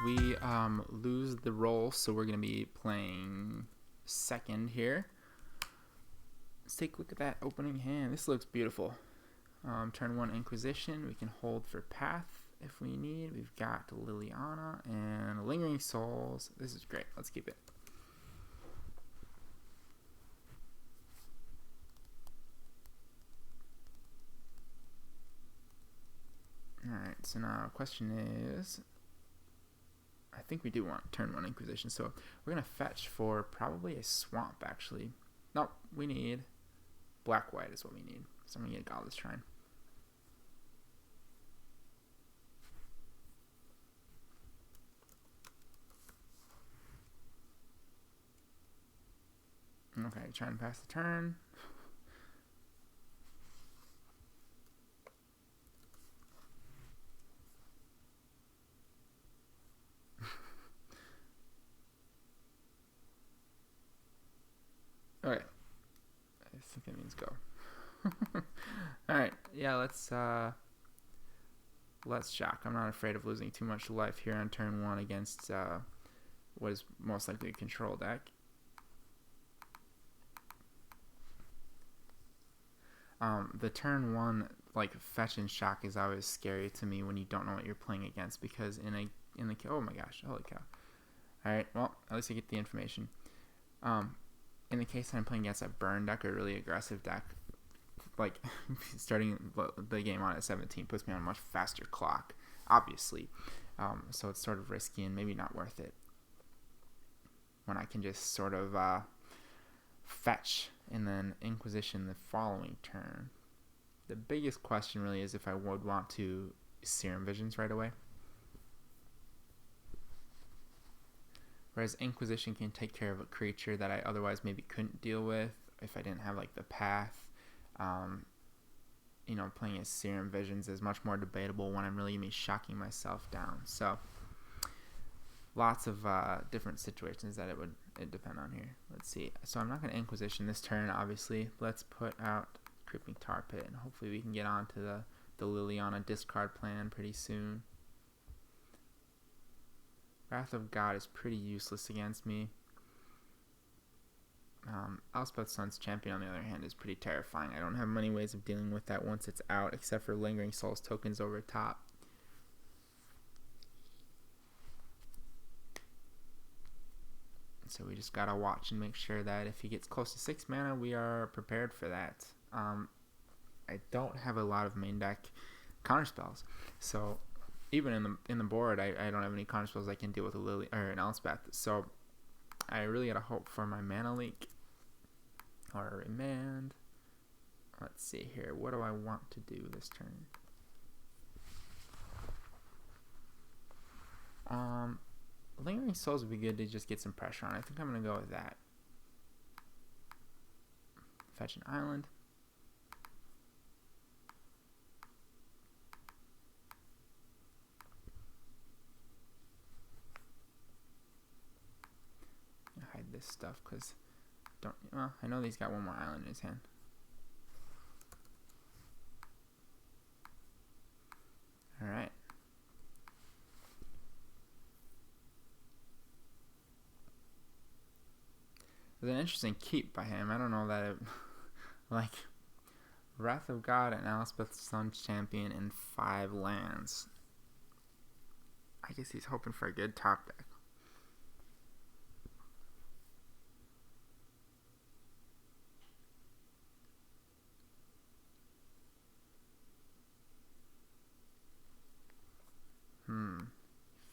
we lose the roll, so we're going to be playing second here. Let's take a look at that opening hand. This looks beautiful. Turn 1 Inquisition. We can hold for Path if we need. We've got Liliana and Lingering Souls. This is great. Let's keep it. Alright, so now question is, I think we do want turn 1 Inquisition, so we're going to fetch for probably a swamp, actually. Nope, we need black-white is what we need. So I'm going to get Godless Shrine. Okay, try and pass the turn. Okay. I think that means go. Alright, yeah, let's shock. I'm not afraid of losing too much life here on turn 1 against what is most likely a control deck. The turn 1 like fetch and shock is always scary to me when you don't know what you're playing against, because in the oh my gosh, holy cow. Alright, well, at least I get the information. In the case that I'm playing against a burn deck or a really aggressive deck, like starting the game on at 17 puts me on a much faster clock, obviously. So it's sort of risky and maybe not worth it when I can just sort of fetch and then Inquisition the following turn. The biggest question really is if I would want to Serum Visions right away. Whereas Inquisition can take care of a creature that I otherwise maybe couldn't deal with if I didn't have like the path. Playing as Serum Visions is much more debatable when I'm really going to be shocking myself down. So lots of different situations that it depend on here. Let's see. So I'm not going to Inquisition this turn, obviously. Let's put out Creeping Tar Pit, and hopefully we can get on to the Liliana discard plan pretty soon. Wrath of God is pretty useless against me. Elspeth's Sun's Champion, on the other hand, is pretty terrifying. I don't have many ways of dealing with that once it's out, except for Lingering Souls tokens over top. So we just gotta watch and make sure that if he gets close to 6 mana, we are prepared for that. I don't have a lot of main deck counterspells, so even in the board, I don't have any counterspells I can deal with a Lily or an Elspeth. So I really gotta hope for my mana leak or a Remand. Let's see here. What do I want to do this turn? Lingering Souls would be good to just get some pressure on. I think I'm gonna go with that. Fetch an island. Hide this stuff because I know he's got one more island in his hand. All right. It was an interesting keep by him. I don't know that it like Wrath of God and Elspeth's Sun's Champion in 5 lands. I guess he's hoping for a good top deck.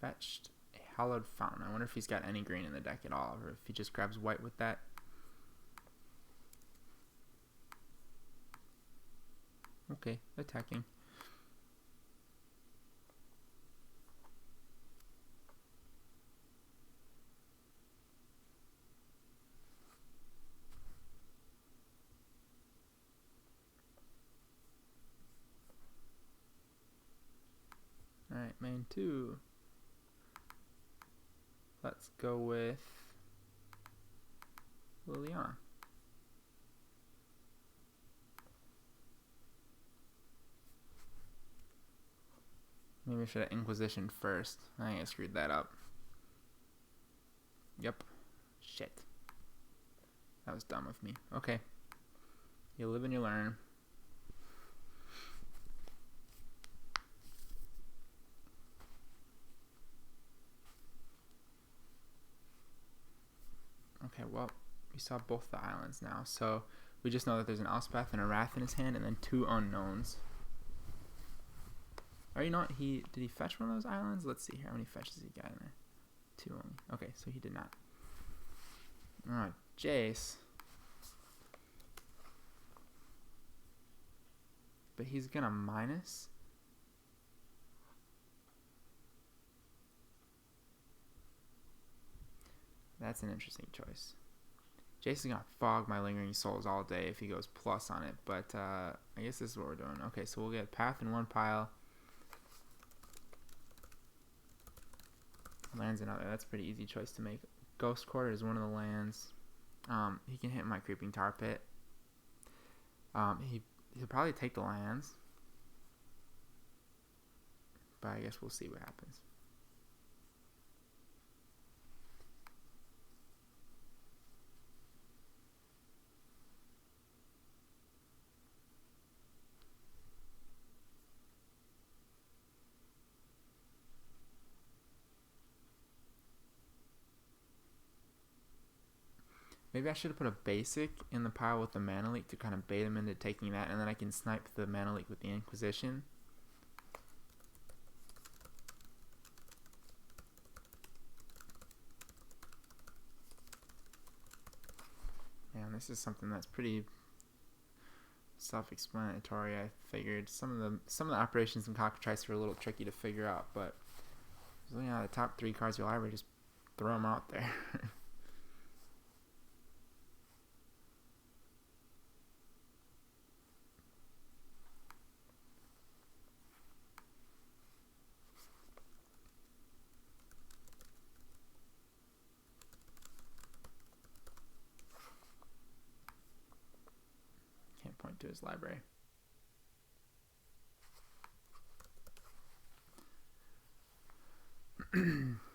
Fetched a Hallowed Fountain. I wonder if he's got any green in the deck at all, or if he just grabs white with that. Okay, attacking. Alright, main 2. Let's go with Liliana. Maybe I should have Inquisition first. I think I screwed that up. Yep. Shit. That was dumb of me. Okay. You live and you learn. Okay, well, we saw both the islands now. So we just know that there's an Elspeth and a Wrath in his hand, and then 2 unknowns. Or you know what? Did he fetch one of those islands? Let's see here. How many fetches he got in there? 2 only. Okay, so he did not. Alright, Jace. But he's gonna minus. That's an interesting choice. Jace is gonna fog my Lingering Souls all day if he goes plus on it, but I guess this is what we're doing. Okay, so we'll get Path in one pile. Lands another. That's a pretty easy choice to make. Ghost Quarter is one of the lands. He can hit my Creeping Tar Pit. He'll probably take the lands, but I guess we'll see what happens. Maybe I should have put a basic in the pile with the Mana Leak to kind of bait him into taking that, and then I can snipe the Mana Leak with the Inquisition. And this is something that's pretty self-explanatory. I figured some of the operations in Cockatrice were a little tricky to figure out, but looking at the top 3 cards of your library, just throw them out there. Point to his library.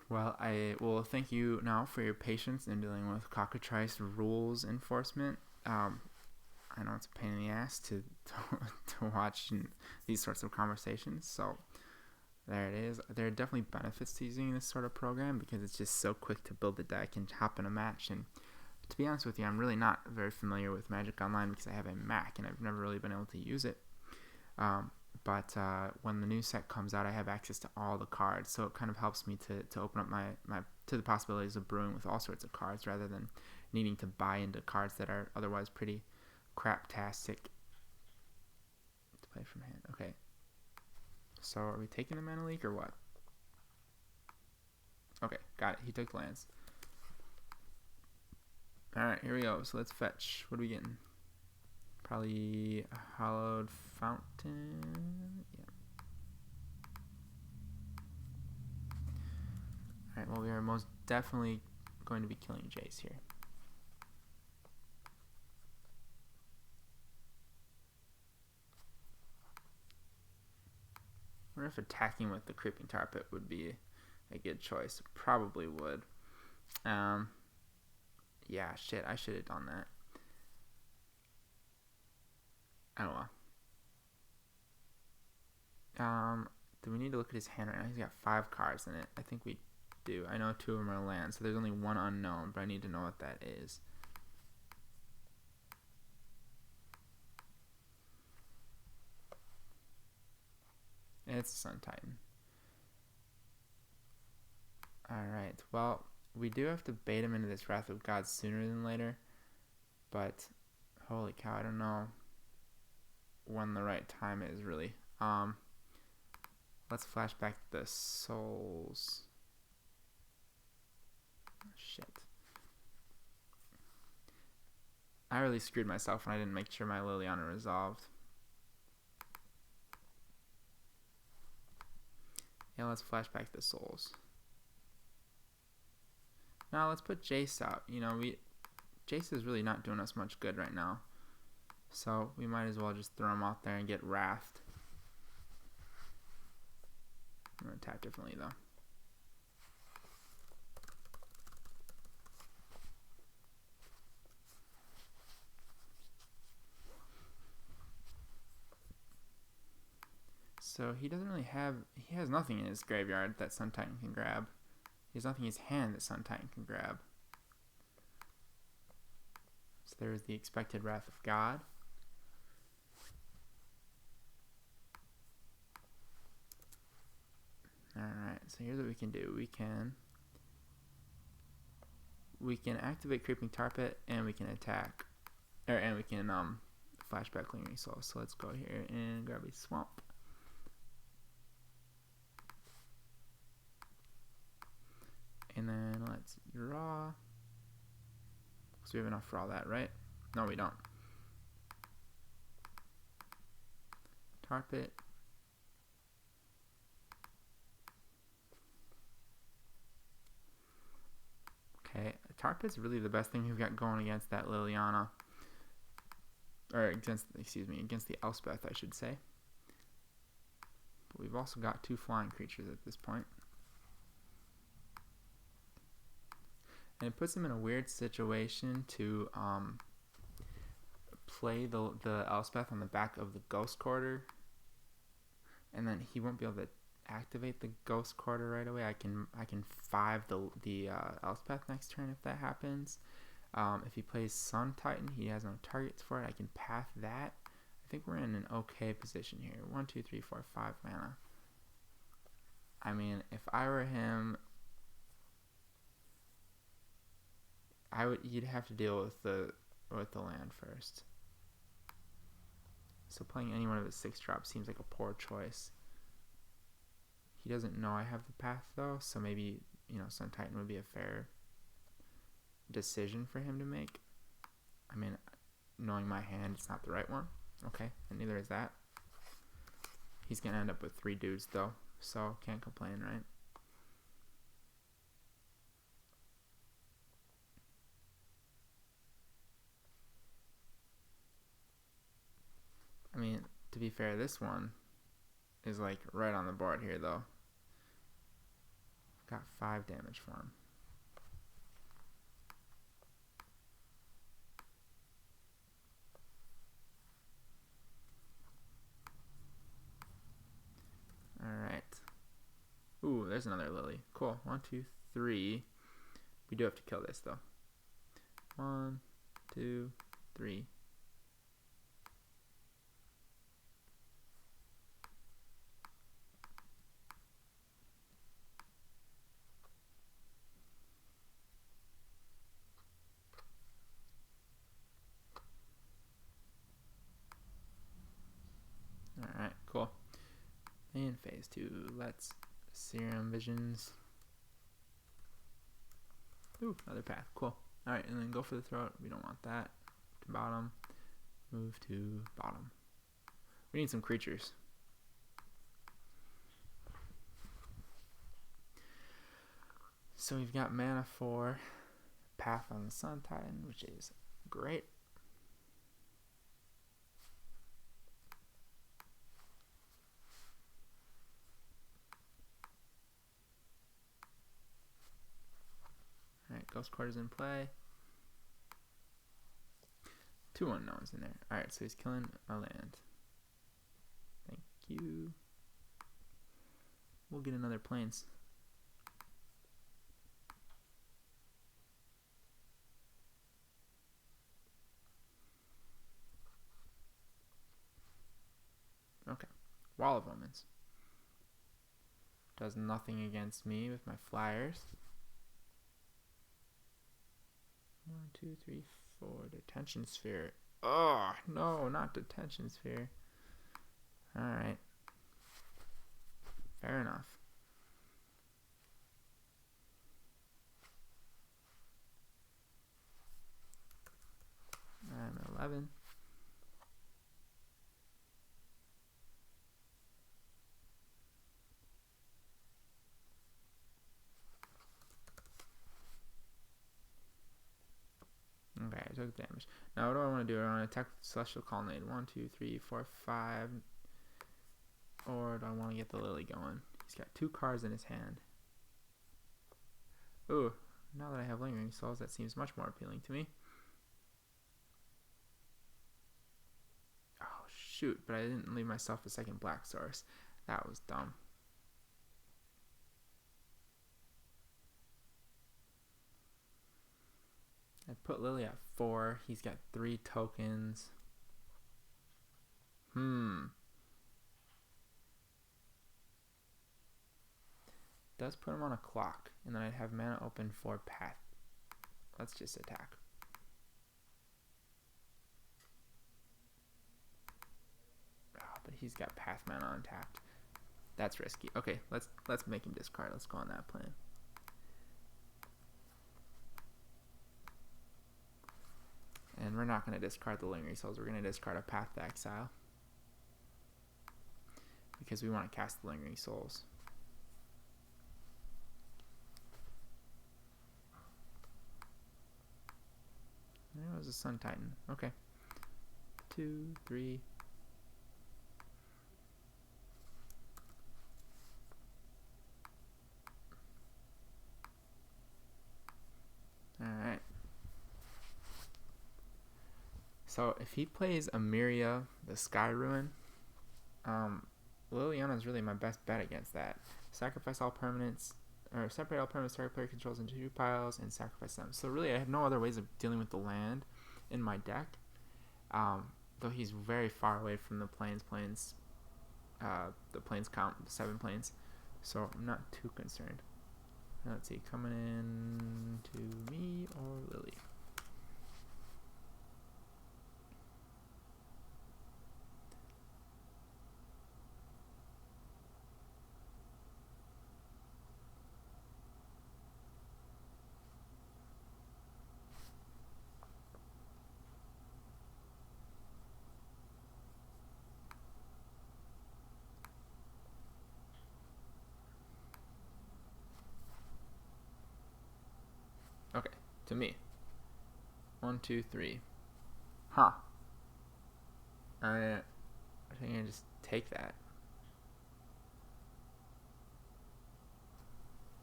Well, I will thank you now for your patience in dealing with Cockatrice rules enforcement. I know it's a pain in the ass to watch these sorts of conversations, so there it is. There are definitely benefits to using this sort of program because it's just so quick to build the deck and hop in a match. And to be honest with you, I'm really not very familiar with Magic Online because I have a Mac and I've never really been able to use it. But when the new set comes out, I have access to all the cards, so it kind of helps me to open up my to the possibilities of brewing with all sorts of cards rather than needing to buy into cards that are otherwise pretty craptastic to play from hand. Okay, so are we taking the Mana Leak or what? Okay, got it. He took lands. Alright, here we go. So let's fetch. What are we getting? Probably a Hallowed Fountain. Yeah. Alright, well, we are most definitely going to be killing Jace here. I wonder if attacking with the Creeping Tar Pit would be a good choice. It probably would. Yeah, shit, I should have done that. I don't know. Do we need to look at his hand right now? He's got 5 cards in it. I think we do. I know 2 of them are lands, so there's only 1 unknown, but I need to know what that is. It's Sun Titan. Alright, well, we do have to bait him into this Wrath of God sooner than later, but holy cow, I don't know when the right time is, really. Let's flash back the souls. Oh, shit. I really screwed myself when I didn't make sure my Liliana resolved. Yeah, let's flash back the souls. Now let's put Jace out. You know, Jace is really not doing us much good right now, so we might as well just throw him out there and get wrathed. I'm going to attack differently, though. So he doesn't really have... He has nothing in his graveyard that Sun Titan can grab. He has nothing in his hand that Sun Titan can grab. So there's the expected Wrath of God. Alright, so here's what we can do. We can activate Creeping Tar Pit, and we can attack. And we can flashback Lingering Soul. So let's go here and grab a Swamp. And then let's draw. So we have enough for all that, right? No, we don't. Tar Pit. Okay, Tar Pit's really the best thing we've got going against that Liliana. Or against the Elspeth, I should say. But we've also got 2 flying creatures at this point. And it puts him in a weird situation to play the Elspeth on the back of the Ghost Quarter. And then he won't be able to activate the Ghost Quarter right away. I can 5 the Elspeth next turn if that happens. If he plays Sun Titan, he has no targets for it. I can path that. I think we're in an okay position here. 1, 2, 3, 4, 5 mana. I mean, if I were him, you'd have to deal with the land first. So playing any one of his 6-drops seems like a poor choice. He doesn't know I have the path though, so maybe, Sun Titan would be a fair decision for him to make. I mean, knowing my hand, it's not the right one. Okay, and neither is that. He's gonna end up with 3 dudes though, so can't complain, right? I mean, to be fair, this one is like right on the board here though. Got 5 damage for him. Alright. Ooh, there's another Lily. Cool. 1, 2, 3. We do have to kill this though. 1, 2, 3. Alright, cool. And phase 2, let's Serum Visions. Ooh, another path, cool. Alright, and then go for the throat. We don't want that. To bottom. Move to bottom. We need some creatures. So we've got mana for Path on the Sun Titan, which is great. Alright, Ghost Quarter's in play. 2 unknowns in there. Alright, so he's killing our land. Thank you. We'll get another plains. Okay. Wall of Omens. Does nothing against me with my flyers. 1, 2, 3, 4. Detention Sphere. Oh, no, not Detention Sphere. Alright. Fair enough. I'm at 11. Okay, I took damage. Now what do I want to do? I want to attack with Celestial Colonnade. 1, 2, 3, 4, 5. Or do I want to get the Lily going? He's got 2 cards in his hand. Ooh, now that I have Lingering Souls, that seems much more appealing to me. Oh, shoot, but I didn't leave myself a second black source. That was dumb. I put Lily at 4. He's got 3 tokens. Does put him on a clock, and then I'd have mana open for Path. Let's just attack. Oh, but he's got Path mana untapped. That's risky. Okay, let's make him discard. Let's go on that plan. And we're not going to discard the Lingering Souls. We're going to discard a Path to Exile, because we want to cast the Lingering Souls. There was a Sun Titan. Okay. 2, 3. Alright. So if he plays Amiria, the Sky Ruin, Liliana is really my best bet against that. Sacrifice all permanents, or separate all permanents target player controls into 2 piles and sacrifice them. So really I have no other ways of dealing with the land in my deck. Though he's very far away from the plains count, the 7 plains. So I'm not too concerned. Now let's see, coming in to me or Lily. Okay, to me. 1, 2, 3. Huh. I think I just take that.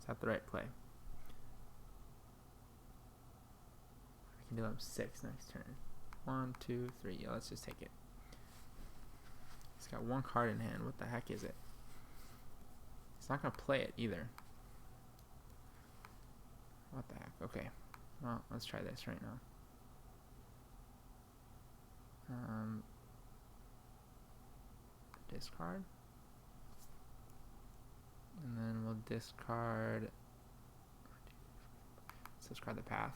Is that the right play? I can deal him 6 next turn. 1, 2, 3. Yeah, let's just take it. He's got 1 card in hand. What the heck is it? He's not going to play it either. What the heck? Okay. Well, let's try this right now. Discard. And then we'll discard... Let's discard the Path.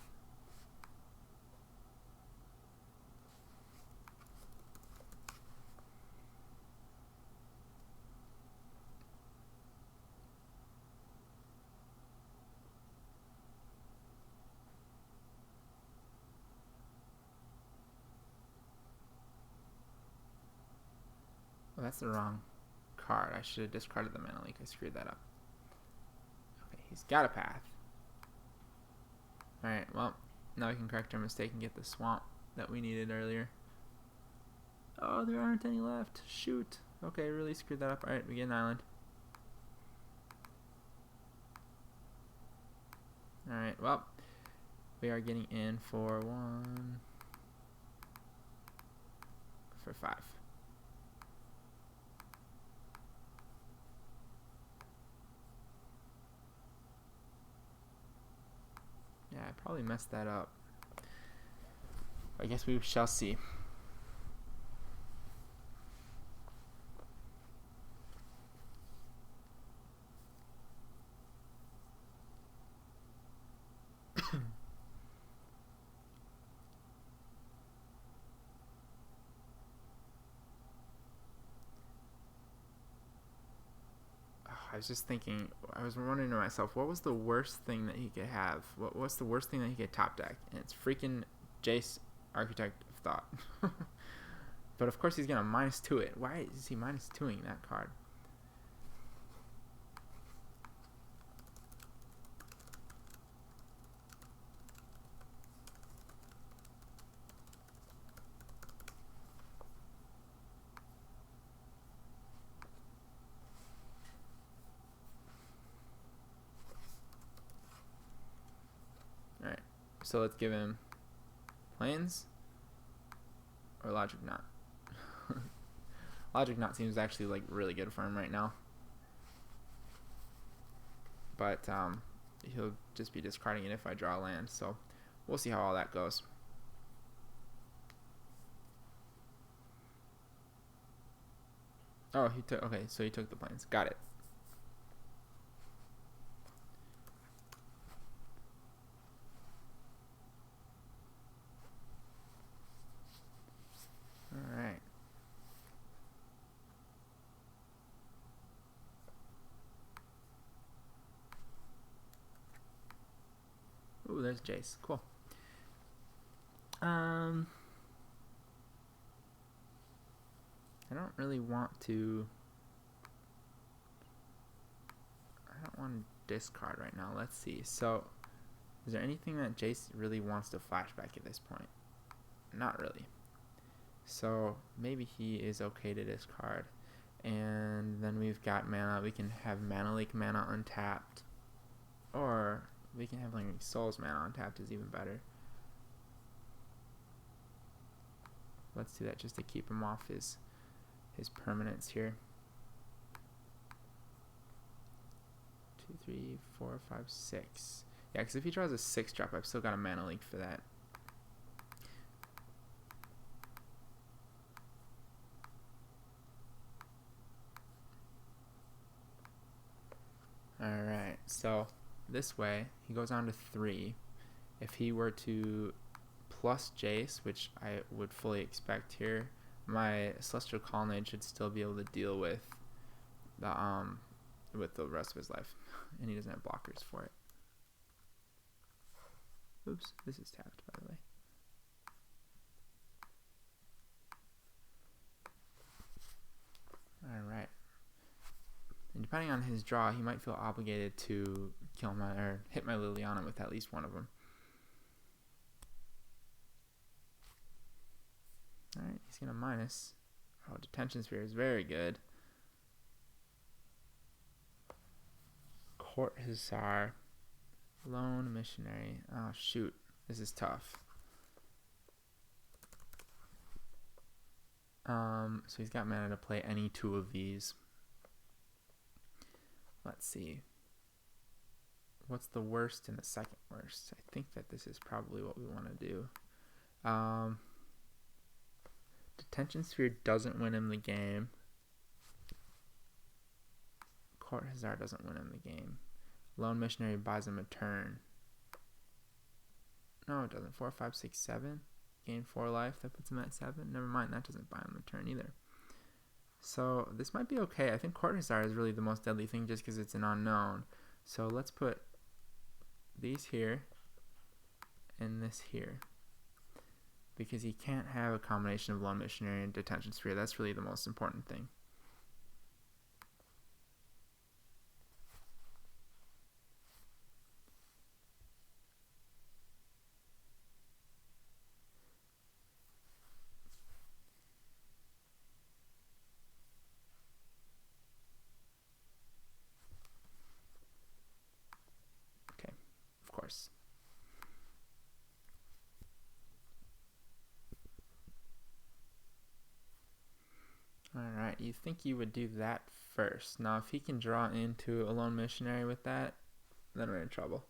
Oh, that's the wrong card. I should have discarded the Mana Leak. I screwed that up. Okay, he's got a Path. Alright, well, now we can correct our mistake and get the swamp that we needed earlier. Oh, there aren't any left. Shoot. Okay, really screwed that up. Alright, we get an island. Alright, well, we are getting in for 1... for 5. Yeah, I probably messed that up. I guess we shall see. I was just thinking, I was wondering to myself, what was the worst thing that he could have? What's the worst thing that he could top deck? And it's freaking Jace, Architect of Thought. But of course he's going to -2 it. Why is he -2ing that card? So let's give him Plains or Logic Knot. Logic Knot seems actually like really good for him right now. But he'll just be discarding it if I draw land. So we'll see how all that goes. Oh, he took, okay, so he took the Plains. Got it. All right. Ooh, there's Jace. Cool. I don't really want to. I don't want to discard right now. Let's see. So, is there anything that Jace really wants to flashback at this point? Not really. So, maybe he is okay to discard. And then we've got mana. We can have Mana Leak mana untapped. Or we can have like Souls mana untapped is even better. Let's do that just to keep him off his permanents here. 2, 3, 4, 5, 6. Yeah, because if he draws a 6-drop, I've still got a Mana Leak for that. Alright, so this way, he goes on to 3. If he were to plus Jace, which I would fully expect here, my Celestial Colonnade should still be able to deal with the rest of his life. And he doesn't have blockers for it. Oops, this is tapped, by the way. Alright. And depending on his draw, he might feel obligated to kill my or hit my Liliana with at least one of them. Alright, he's gonna minus. Oh, Detention Sphere is very good. Court Hussar. Lone Missionary. Oh shoot, this is tough. So he's got mana to play any 2 of these. Let's see. What's the worst and the second worst? I think that this is probably what we want to do. Detention Sphere doesn't win him the game. Court Hussar doesn't win him the game. Lone Missionary buys him a turn. No, it doesn't. 4, 5, 6, 7. Gain 4 life. That puts him at 7. Never mind. That doesn't buy him the turn either. So this might be okay. I think Court Hussar is really the most deadly thing just because it's an unknown. So let's put these here and this here. Because he can't have a combination of Lone Missionary and Detention Sphere. That's really the most important thing. Okay, of course. Alright, you think you would do that first. Now, if he can draw into a Lone Missionary with that, then we're in trouble.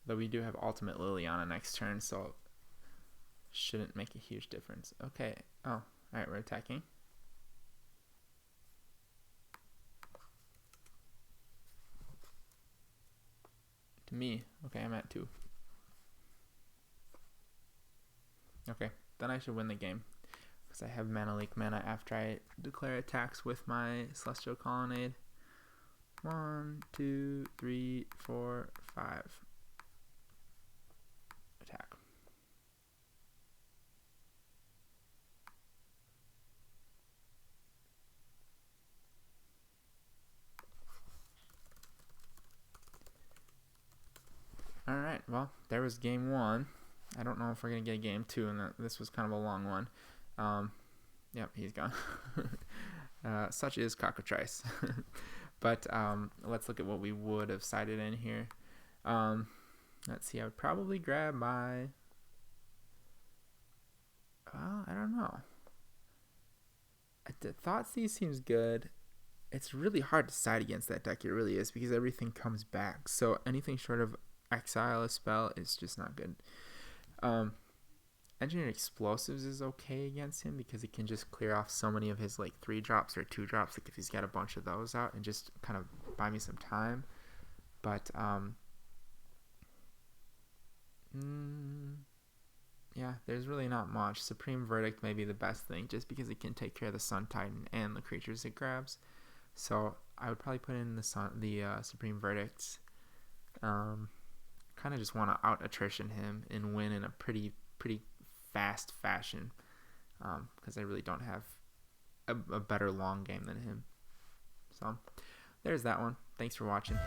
Though we do have Ultimate Liliana next turn, so shouldn't make a huge difference. Okay. Oh, alright, we're attacking. To me. Okay, I'm at 2. Okay, then I should win the game. Because I have Mana Leak mana after I declare attacks with my Celestial Colonnade. 1, 2, 3, 4, 5. Attack. Alright. right, well, there was game 1. I don't know if we're going to get game 2, and this was kind of a long one. Yep, he's gone. Such is Cockatrice. But let's look at what we would have sided in here. Let's see, I would probably grab my... I don't know. The Thoughtseize seems good. It's really hard to side against that deck. It really is, because everything comes back. So anything short of Exile a spell is just not good. Engineered Explosives is okay against him because it can just clear off so many of his like 3-drops or 2-drops, like if he's got a bunch of those out, and just kind of buy me some time. But yeah, there's really not much. Supreme Verdict may be the best thing just because it can take care of the Sun Titan and the creatures it grabs. So I would probably put in the Supreme Verdicts. Kind of just want to out attrition him and win in a pretty fast fashion, because I really don't have a better long game than him. So there's that one. Thanks for watching.